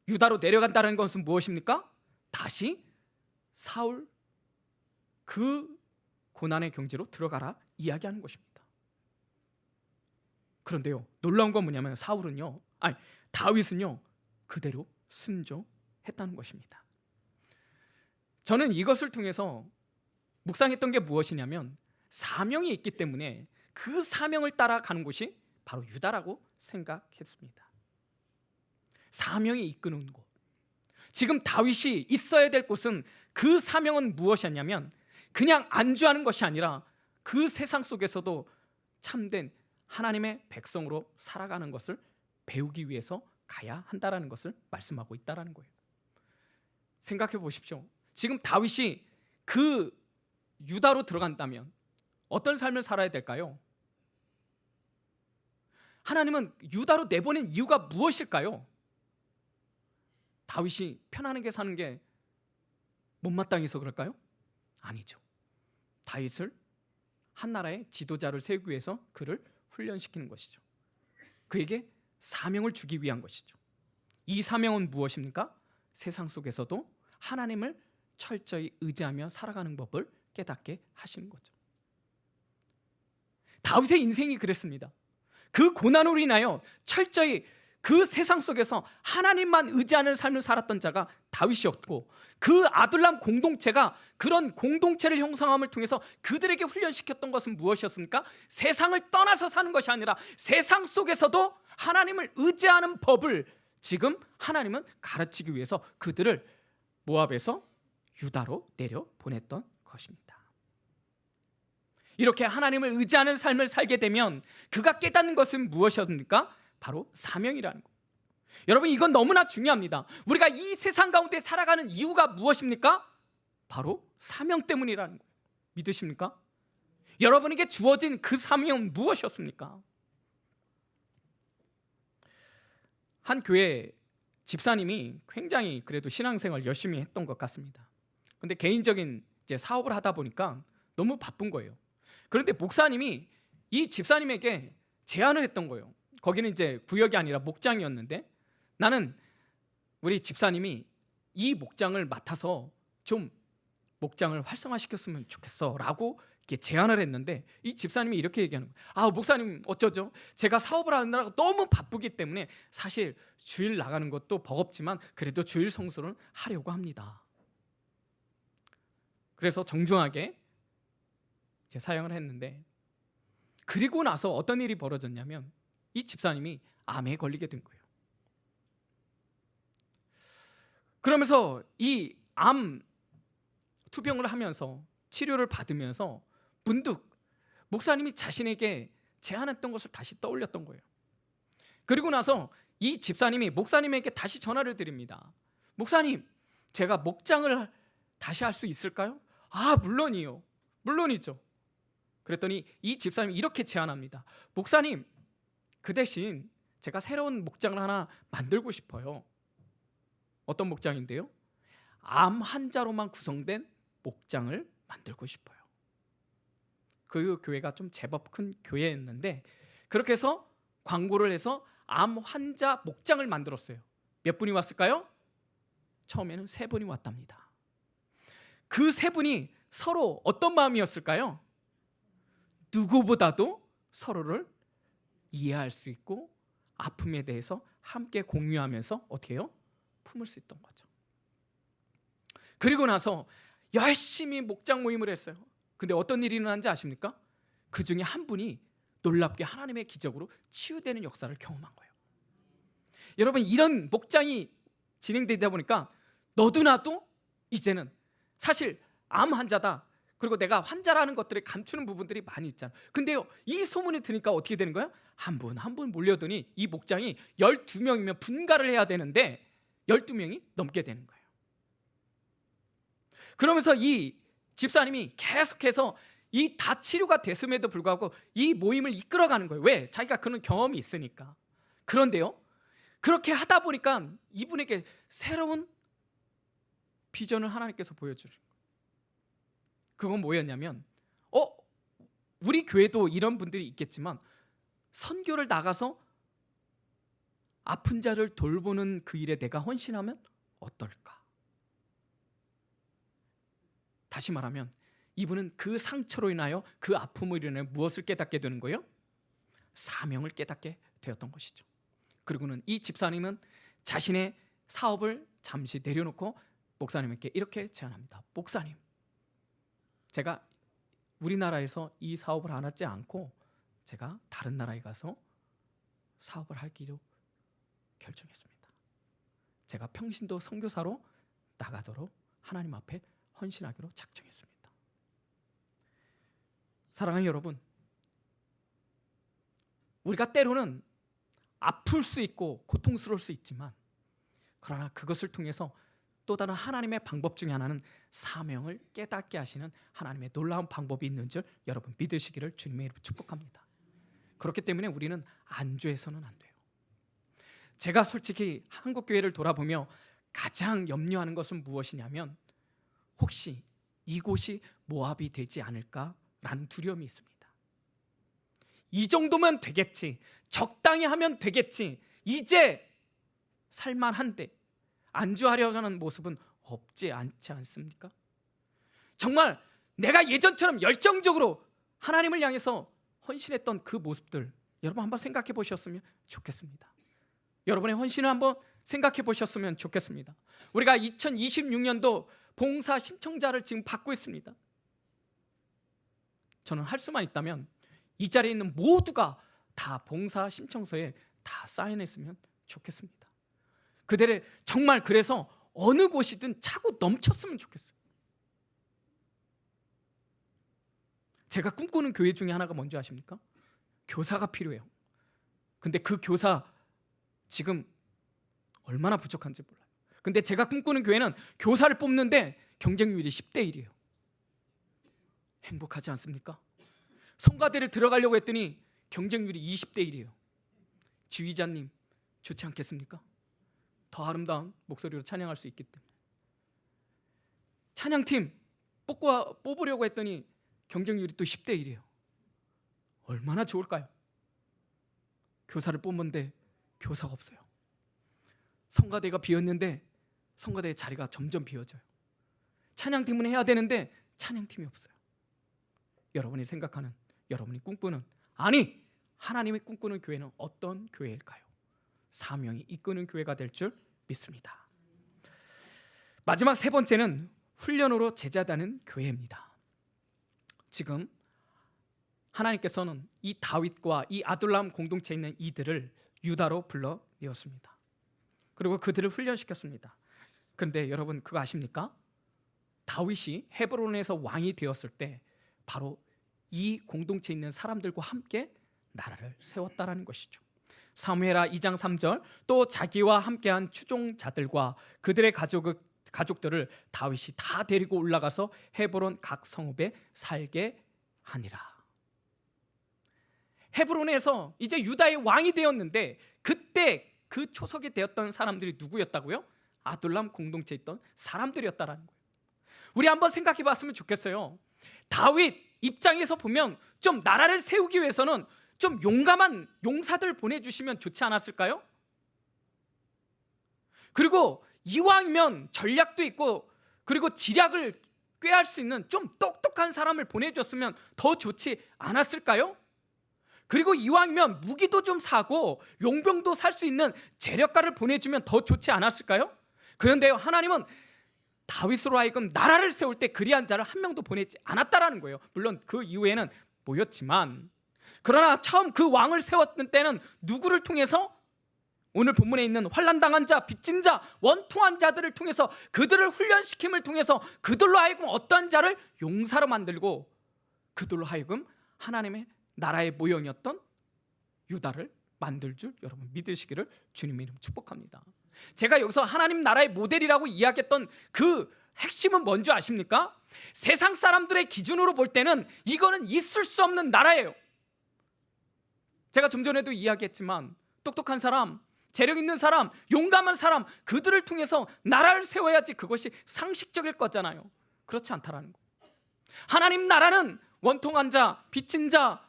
유다로 내려간다는 것은 무엇입니까? 다시 사울 그 고난의 경지로 들어가라 이야기하는 것입니다. 그런데요, 놀라운 건 뭐냐면 다윗은요 그대로 순종했다는 것입니다. 저는 이것을 통해서 묵상했던 게 무엇이냐면 사명이 있기 때문에 그 사명을 따라가는 곳이 바로 유다라고 생각했습니다. 사명이 이끄는 곳. 지금 다윗이 있어야 될 곳은, 그 사명은 무엇이었냐면 그냥 안주하는 것이 아니라 그 세상 속에서도 참된 하나님의 백성으로 살아가는 것을 배우기 위해서 가야 한다라는 것을 말씀하고 있다라는 거예요. 생각해 보십시오. 지금 다윗이 그 유다로 들어간다면 어떤 삶을 살아야 될까요? 하나님은 유다로 내보낸 이유가 무엇일까요? 다윗이 편안하게 사는 게 못마땅해서 그럴까요? 아니죠. 다윗을 한 나라의 지도자를 세우기 위해서 그를 훈련시키는 것이죠. 그에게 사명을 주기 위한 것이죠. 이 사명은 무엇입니까? 세상 속에서도 하나님을 철저히 의지하며 살아가는 법을 깨닫게 하시는 거죠. 다윗의 인생이 그랬습니다. 그 고난으로 인하여 철저히 그 세상 속에서 하나님만 의지하는 삶을 살았던 자가 다윗이었고, 그 아둘람 공동체가 그런 공동체를 형성함을 통해서 그들에게 훈련시켰던 것은 무엇이었습니까? 세상을 떠나서 사는 것이 아니라 세상 속에서도 하나님을 의지하는 법을 지금 하나님은 가르치기 위해서 그들을 모압에서 유다로 내려 보냈던 것입니다. 이렇게 하나님을 의지하는 삶을 살게 되면 그가 깨닫는 것은 무엇이었습니까? 바로 사명이라는 것. 여러분, 이건 너무나 중요합니다. 우리가 이 세상 가운데 살아가는 이유가 무엇입니까? 바로 사명 때문이라는 거. 믿으십니까? 여러분에게 주어진 그 사명은 무엇이었습니까? 한 교회 집사님이 굉장히 그래도 신앙생활 열심히 했던 것 같습니다. 근데 개인적인 이제 사업을 하다 보니까 너무 바쁜 거예요. 그런데 목사님이 이 집사님에게 제안을 했던 거예요. 거기는 이제 구역이 아니라 목장이었는데, 나는 우리 집사님이 이 목장을 맡아서 좀 목장을 활성화시켰으면 좋겠어 라고 이렇게 제안을 했는데, 이 집사님이 이렇게 얘기하는 거예요. 목사님 어쩌죠? 제가 사업을 하느라고 너무 바쁘기 때문에 사실 주일 나가는 것도 버겁지만 그래도 주일 성수는 하려고 합니다. 그래서 정중하게 제 사양을 했는데, 그리고 나서 어떤 일이 벌어졌냐면 이 집사님이 암에 걸리게 된 거예요. 그러면서 이 암 투병을 하면서 치료를 받으면서 문득 목사님이 자신에게 제안했던 것을 다시 떠올렸던 거예요. 그리고 나서 이 집사님이 목사님에게 다시 전화를 드립니다. 목사님, 제가 목장을 다시 할 수 있을까요? 물론이요. 물론이죠. 그랬더니 이 집사님이 이렇게 제안합니다. 목사님, 그 대신 제가 새로운 목장을 하나 만들고 싶어요. 어떤 목장인데요? 암 환자로만 구성된 목장을 만들고 싶어요. 그 교회가 좀 제법 큰 교회였는데, 그렇게 해서 광고를 해서 암 환자 목장을 만들었어요. 몇 분이 왔을까요? 처음에는 3분이 왔답니다. 그 3분이 서로 어떤 마음이었을까요? 누구보다도 서로를 이해할 수 있고 아픔에 대해서 함께 공유하면서 어떻게 해요? 품을 수 있던 거죠. 그리고 나서 열심히 목장 모임을 했어요. 근데 어떤 일이 일어난지 아십니까? 그 중에 한 분이 놀랍게 하나님의 기적으로 치유되는 역사를 경험한 거예요. 여러분, 이런 목장이 진행되다 보니까 너도 나도 이제는 사실 암 환자다, 그리고 내가 환자라는 것들을 감추는 부분들이 많이 있잖아요. 근데요, 이 소문이 드니까 어떻게 되는 거예요? 한 분 한 분 몰려드니 이 목장이 12명이면 분가를 해야 되는데 12명이 넘게 되는 거예요. 그러면서 이 집사님이 계속해서 이 다 치료가 됐음에도 불구하고 이 모임을 이끌어가는 거예요. 왜? 자기가 그런 경험이 있으니까. 그런데요, 그렇게 하다 보니까 이분에게 새로운 비전을 하나님께서 보여주는 거예요. 그건 뭐였냐면, 우리 교회도 이런 분들이 있겠지만 선교를 나가서 아픈 자를 돌보는 그 일에 내가 헌신하면 어떨까? 다시 말하면 이분은 그 상처로 인하여, 그 아픔으로 인하여 무엇을 깨닫게 되는 거예요? 사명을 깨닫게 되었던 것이죠. 그리고는 이 집사님은 자신의 사업을 잠시 내려놓고 목사님께 이렇게 제안합니다. 목사님, 제가 우리나라에서 이 사업을 안 하지 않고 제가 다른 나라에 가서 사업을 하기로 결정했습니다. 제가 평신도 선교사로 나가도록 하나님 앞에 헌신하기로 작정했습니다. 사랑하는 여러분, 우리가 때로는 아플 수 있고 고통스러울 수 있지만, 그러나 그것을 통해서 또 다른 하나님의 방법 중에 하나는 사명을 깨닫게 하시는 하나님의 놀라운 방법이 있는 줄 여러분 믿으시기를 주님의 이름으로 축복합니다. 그렇기 때문에 우리는 안주해서는 안 돼요. 제가 솔직히 한국교회를 돌아보며 가장 염려하는 것은 무엇이냐면, 혹시 이곳이 모압이 되지 않을까라는 두려움이 있습니다. 이 정도면 되겠지, 적당히 하면 되겠지, 이제 살만한데 안주하려고 하는 모습은 없지 않지 않습니까? 정말 내가 예전처럼 열정적으로 하나님을 향해서 헌신했던 그 모습들, 여러분 한번 생각해 보셨으면 좋겠습니다. 여러분의 헌신을 한번 생각해 보셨으면 좋겠습니다. 우리가 2026년도 봉사 신청자를 지금 받고 있습니다. 저는 할 수만 있다면 이 자리에 있는 모두가 다 봉사 신청서에 다 사인했으면 좋겠습니다. 그들의 정말 그래서 어느 곳이든 차고 넘쳤으면 좋겠어요. 제가 꿈꾸는 교회 중에 하나가 뭔지 아십니까? 교사가 필요해요. 근데 그 교사 지금 얼마나 부족한지 몰라요. 근데 제가 꿈꾸는 교회는 교사를 뽑는데 경쟁률이 10대 1이에요. 행복하지 않습니까? 성가대를 들어가려고 했더니 경쟁률이 20대 1이에요. 지휘자님, 좋지 않겠습니까? 더 아름다운 목소리로 찬양할 수 있기 때문에. 찬양팀 뽑으려고 했더니 경쟁률이 또 10대 1이에요. 얼마나 좋을까요? 교사를 뽑는데 교사가 없어요. 성가대가 비었는데 성가대의 자리가 점점 비어져요. 찬양팀은 해야 되는데 찬양팀이 없어요. 여러분이 생각하는, 여러분이 꿈꾸는, 아니 하나님이 꿈꾸는 교회는 어떤 교회일까요? 사명이 이끄는 교회가 될 줄 믿습니다. 마지막 세 번째는 훈련으로 제자다는 교회입니다. 지금 하나님께서는 이 다윗과 이 아둘람 공동체에 있는 이들을 유다로 불러내었습니다. 그리고 그들을 훈련시켰습니다. 그런데 여러분 그거 아십니까? 다윗이 헤브론에서 왕이 되었을 때 바로 이 공동체에 있는 사람들과 함께 나라를 세웠다라는 것이죠. 사무엘하 2장 3절, 또 자기와 함께한 추종자들과 그들의 가족들을 다윗이 다 데리고 올라가서 헤브론 각 성읍에 살게 하니라. 헤브론에서 이제 유다의 왕이 되었는데 그때 그 초석이 되었던 사람들이 누구였다고요? 아둘람 공동체에 있던 사람들이었다라는 거예요. 우리 한번 생각해 봤으면 좋겠어요. 다윗 입장에서 보면 좀 나라를 세우기 위해서는 좀 용감한 용사들 보내주시면 좋지 않았을까요? 그리고 이왕이면 전략도 있고 그리고 지략을 꾀할 수 있는 좀 똑똑한 사람을 보내줬으면 더 좋지 않았을까요? 그리고 이왕이면 무기도 좀 사고 용병도 살 수 있는 재력가를 보내주면 더 좋지 않았을까요? 그런데 하나님은 다윗으로 하여금 나라를 세울 때 그리한 자를 한 명도 보내지 않았다라는 거예요. 물론 그 이후에는 모였지만, 그러나 처음 그 왕을 세웠던 때는 누구를 통해서? 오늘 본문에 있는 환난당한 자, 빚진 자, 원통한 자들을 통해서, 그들을 훈련시킴을 통해서 그들로 하여금 어떠한 자를 용사로 만들고 그들로 하여금 하나님의 나라의 모형이었던 유다를 만들 줄 여러분 믿으시기를 주님의 이름 축복합니다. 제가 여기서 하나님 나라의 모델이라고 이야기했던 그 핵심은 뭔지 아십니까? 세상 사람들의 기준으로 볼 때는 이거는 있을 수 없는 나라예요. 제가 좀 전에도 이야기했지만 똑똑한 사람, 재력 있는 사람, 용감한 사람, 그들을 통해서 나라를 세워야지 그것이 상식적일 거잖아요. 그렇지 않다라는 거. 하나님 나라는 원통한 자, 빚진 자,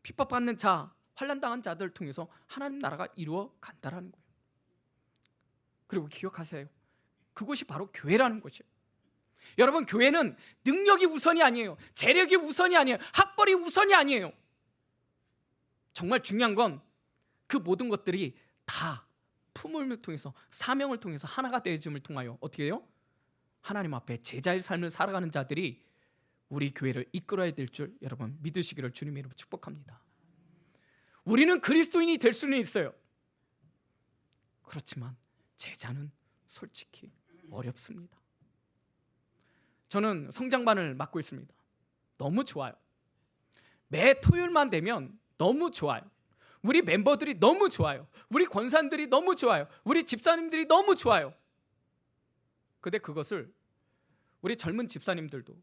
핍박받는 자, 환난당한 자들을 통해서 하나님 나라가 이루어 간다라는 거예요. 그리고 기억하세요. 그것이 바로 교회라는 것이에요. 여러분, 교회는 능력이 우선이 아니에요. 재력이 우선이 아니에요. 학벌이 우선이 아니에요. 정말 중요한 건 그 모든 것들이 다 품음을 통해서, 사명을 통해서 하나가 되어짐을 통하여 어떻게 해요? 하나님 앞에 제자의 삶을 살아가는 자들이 우리 교회를 이끌어야 될 줄 여러분 믿으시기를 주님의 이름으로 축복합니다. 우리는 그리스도인이 될 수는 있어요. 그렇지만 제자는 솔직히 어렵습니다. 저는 성장반을 맡고 있습니다. 너무 좋아요. 매 토요일만 되면 너무 좋아요. 우리 멤버들이 너무 좋아요. 우리 권사님들이 너무 좋아요. 우리 집사님들이 너무 좋아요. 근데 그것을 우리 젊은 집사님들도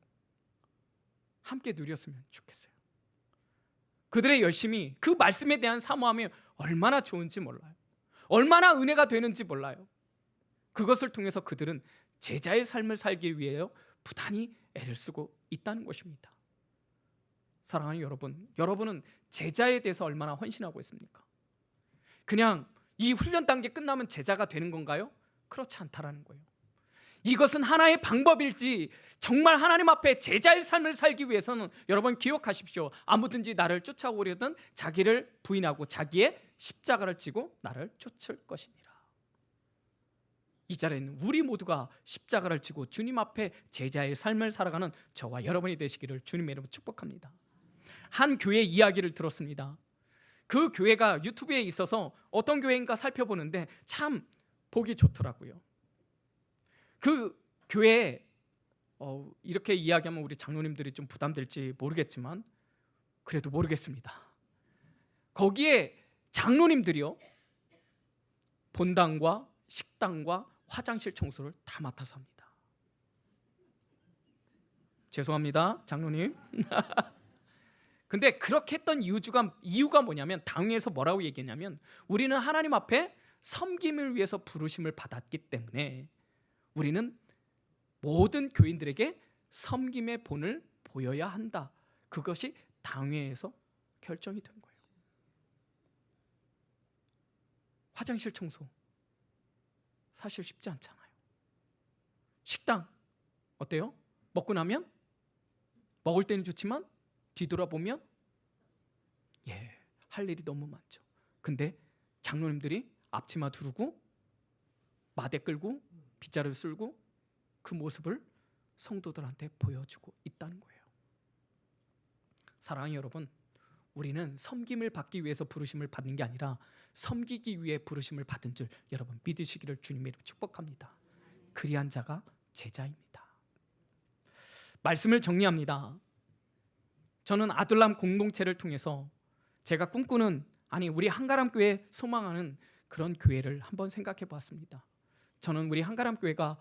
함께 누렸으면 좋겠어요. 그들의 열심이, 그 말씀에 대한 사모함이 얼마나 좋은지 몰라요. 얼마나 은혜가 되는지 몰라요. 그것을 통해서 그들은 제자의 삶을 살기 위해 부단히 애를 쓰고 있다는 것입니다. 사랑하는 여러분, 여러분은 제자에 대해서 얼마나 헌신하고 있습니까? 그냥 이 훈련 단계 끝나면 제자가 되는 건가요? 그렇지 않다라는 거예요. 이것은 하나의 방법일지, 정말 하나님 앞에 제자의 삶을 살기 위해서는 여러분 기억하십시오. 아무든지 나를 쫓아오려든 자기를 부인하고 자기의 십자가를 지고 나를 쫓을 것이니라. 이 자리에는 우리 모두가 십자가를 지고 주님 앞에 제자의 삶을 살아가는 저와 여러분이 되시기를 주님의 이름으로 축복합니다. 한 교회 이야기를 들었습니다. 그 교회가 유튜브에 있어서 어떤 교회인가 살펴보는데 참 보기 좋더라고요. 그 교회에 이렇게 이야기하면 우리 장로님들이 좀 부담될지 모르겠지만 그래도 모르겠습니다. 거기에 장로님들이요, 본당과 식당과 화장실 청소를 다 맡아서 합니다. 죄송합니다, 장로님. 근데 그렇게 했던 이유가 뭐냐면, 당에서 뭐라고 얘기했냐면, 우리는 하나님 앞에 섬김을 위해서 부르심을 받았기 때문에 우리는 모든 교인들에게 섬김의 본을 보여야 한다. 그것이 당회에서 결정이 된 거예요. 화장실 청소 사실 쉽지 않잖아요. 식당 어때요? 먹고 나면 먹을 때는 좋지만 뒤돌아보면 할 일이 너무 많죠. 근데 장로님들이 앞치마 두르고 마대 끌고 빗자루 쓸고 그 모습을 성도들한테 보여주고 있다는 거예요. 사랑하는 여러분, 우리는 섬김을 받기 위해서 부르심을 받는 게 아니라 섬기기 위해 부르심을 받은 줄 여러분 믿으시기를 주님의 이름으로 축복합니다. 그리한 자가 제자입니다. 말씀을 정리합니다. 저는 아둘람 공동체를 통해서 제가 꿈꾸는, 아니 우리 한가람 교회 소망하는 그런 교회를 한번 생각해 보았습니다. 저는 우리 한가람 교회가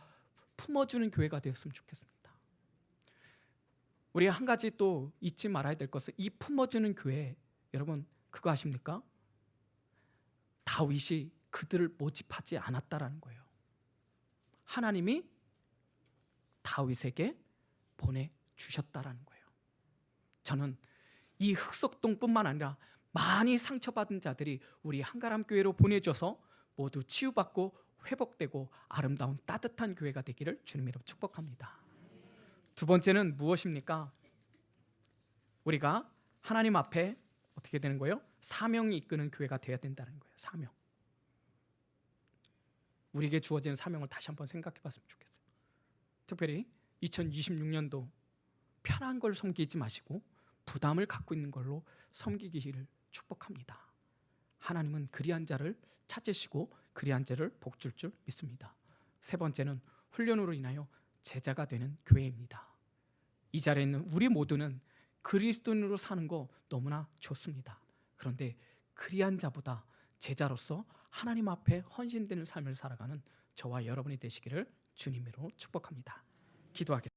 품어주는 교회가 되었으면 좋겠습니다. 우리 한 가지 또 잊지 말아야 될 것은 이 품어주는 교회, 여러분 그거 아십니까? 다윗이 그들을 모집하지 않았다라는 거예요. 하나님이 다윗에게 보내주셨다라는 거예요. 저는 이 흑석동뿐만 아니라 많이 상처받은 자들이 우리 한가람 교회로 보내줘서 모두 치유받고 회복되고 아름다운 따뜻한 교회가 되기를 주님의 이름으로 축복합니다. 두 번째는 무엇입니까? 우리가 하나님 앞에 어떻게 되는 거예요? 사명이 이끄는 교회가 되어야 된다는 거예요. 사명. 우리에게 주어지는 사명을 다시 한번 생각해 봤으면 좋겠어요. 특별히 2026년도 편한 걸 섬기지 마시고 부담을 갖고 있는 걸로 섬기기를 축복합니다. 하나님은 그리한 자를 찾으시고 그리한 자를 복줄 줄 믿습니다. 세 번째는 훈련으로 인하여 제자가 되는 교회입니다. 이 자리에 있는 우리 모두는 그리스도인으로 사는 거 너무나 좋습니다. 그런데 그리한 자보다 제자로서 하나님 앞에 헌신되는 삶을 살아가는 저와 여러분이 되시기를 주님으로 축복합니다. 기도하겠습니다.